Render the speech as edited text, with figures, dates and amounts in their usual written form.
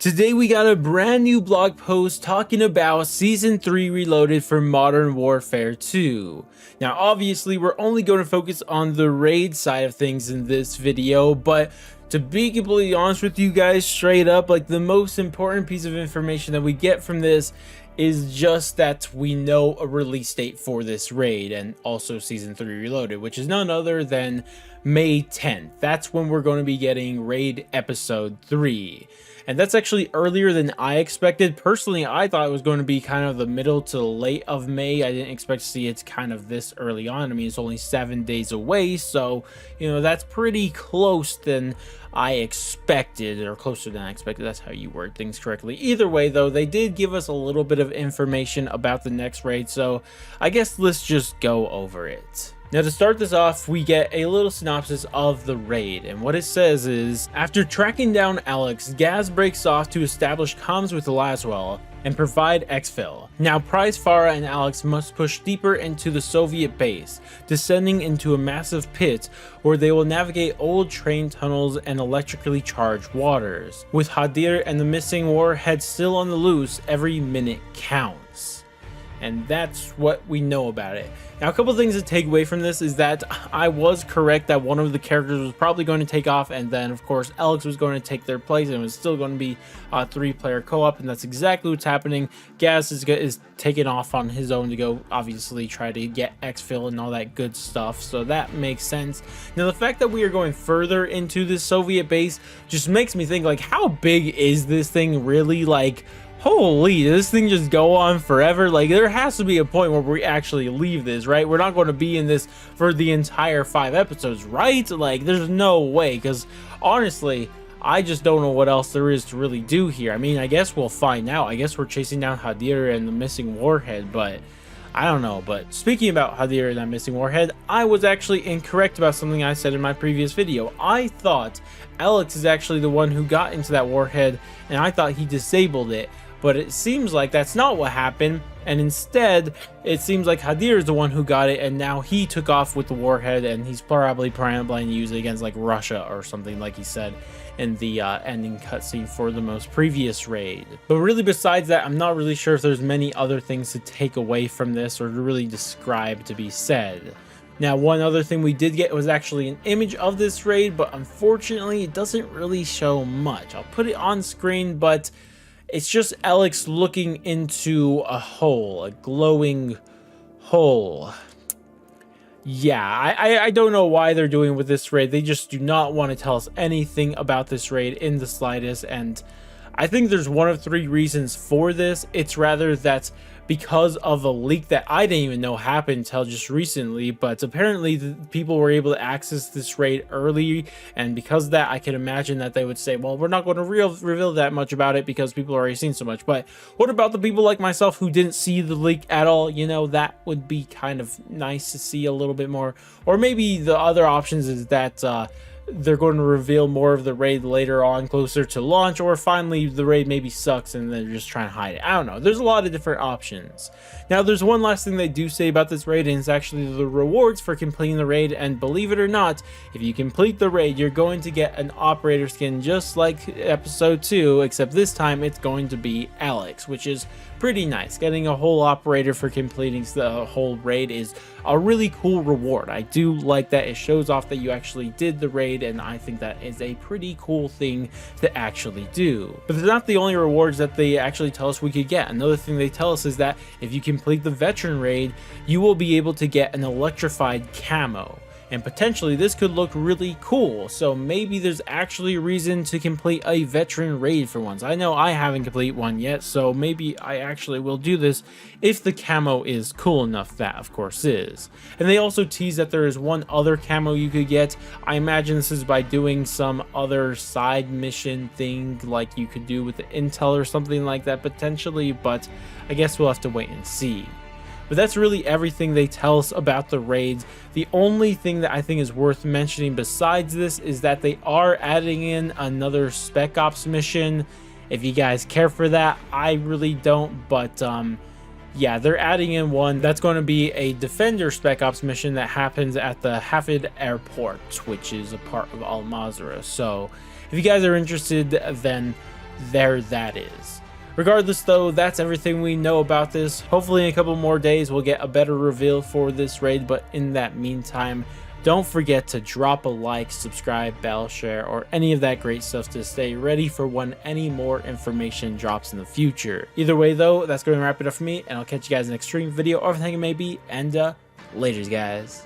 Today we got a brand new blog post talking about Season 3 Reloaded for Modern Warfare 2. Now obviously we're only going to focus on the raid side of things in this video, but to be completely honest with you guys, straight up, like, the most important piece of information that we get from this is just that we know a release date for this raid and also Season 3 Reloaded, which is none other than May 10th. That's when we're going to be getting Raid Episode 3. And that's actually earlier than I expected. Personally, I thought it was going to be kind of the middle to late of May. I didn't expect to see it kind of this early on. I mean, it's only 7 days away, so, you know, that's pretty close than I expected, or closer than I expected. That's how you word things correctly. Either way, though, they did give us a little bit of information about the next raid, so I guess let's just go over it. Now, to start this off, we get a little synopsis of the raid, and what it says is, after tracking down Alex, Gaz breaks off to establish comms with Laswell and provide exfil. Now, Prize, Farah, and Alex must push deeper into the Soviet base, descending into a massive pit where they will navigate old train tunnels and electrically charged waters. With Hadir and the missing warhead still on the loose, every minute counts. And that's what we know about it. Now, a couple of things to take away from this is that I was correct that one of the characters was probably going to take off, and then of course Alex was going to take their place, and it was still going to be a 3-player co-op, and that's exactly what's happening. Gaz is taking off on his own to go obviously try to get exfil and all that good stuff, so that makes sense. Now, the fact that we are going further into this Soviet base just makes me think, like, how big is this thing really? Like, holy, does this thing just go on forever? Like, there has to be a point where we actually leave this, right? We're not going to be in this for the entire 5 episodes, right? Like, there's no way, because honestly, I just don't know what else there is to really do here. I mean, I guess we'll find out. I guess we're chasing down Hadir and the missing warhead, but I don't know. But speaking about Hadir and that missing warhead, I was actually incorrect about something I said in my previous video. I thought Alex is actually the one who got into that warhead, and I thought he disabled it. But it seems like that's not what happened, and instead it seems like Hadir is the one who got it, and now he took off with the warhead, and he's probably planning to use it against, like, Russia or something, like he said in the ending cutscene for the most previous raid. But really, besides that, I'm not really sure if there's many other things to take away from this or to really describe to be said. Now, one other thing we did get was actually an image of this raid, but unfortunately it doesn't really show much. I'll put it on screen, but it's just Alex looking into a hole, a glowing hole. Yeah, I don't know why they're doing with this raid. They just do not want to tell us anything about this raid in the slightest, and I think there's one of 3 reasons for this. It's rather that because of a leak that I didn't even know happened until just recently, but apparently the people were able to access this raid early, and because of that, I can imagine that they would say, well, we're not going to reveal that much about it because people have already seen so much. But what about the people like myself who didn't see the leak at all? You know, that would be kind of nice to see a little bit more. Or maybe the other options is that they're going to reveal more of the raid later on, closer to launch, or finally the raid maybe sucks and they're just trying to hide it. I don't know. There's a lot of different options. Now, there's one last thing they do say about this raid, and it's actually the rewards for completing the raid. And believe it or not, if you complete the raid, you're going to get an operator skin just like episode 2, except this time it's going to be Alex, which is pretty nice. Getting a whole operator for completing the whole raid is a really cool reward. I do like that. It shows off that you actually did the raid, and I think that is a pretty cool thing to actually do. But they're not the only rewards that they actually tell us we could get. Another thing they tell us is that if you complete the veteran raid, you will be able to get an electrified camo. And potentially this could look really cool, so maybe there's actually a reason to complete a veteran raid for once. I know I haven't completed one yet, so maybe I actually will do this if the camo is cool enough. That of course is. And they also tease that there is one other camo you could get. I imagine this is by doing some other side mission thing like you could do with the intel or something like that potentially, but I guess we'll have to wait and see. But that's really everything they tell us about the raids. The only thing that I think is worth mentioning besides this is that they are adding in another Spec Ops mission. If you guys care for that, I really don't, but yeah, they're adding in one that's going to be a Defender Spec Ops mission that happens at the Hafid Airport, which is a part of Al-Mazrah. So if you guys are interested, then there that is. Regardless though, that's everything we know about this. Hopefully in a couple more days we'll get a better reveal for this raid, but in that meantime, don't forget to drop a like, subscribe, bell, share, or any of that great stuff to stay ready for when any more information drops in the future. Either way though, that's going to wrap it up for me, and I'll catch you guys in the next stream video or everything it may be, and laters guys.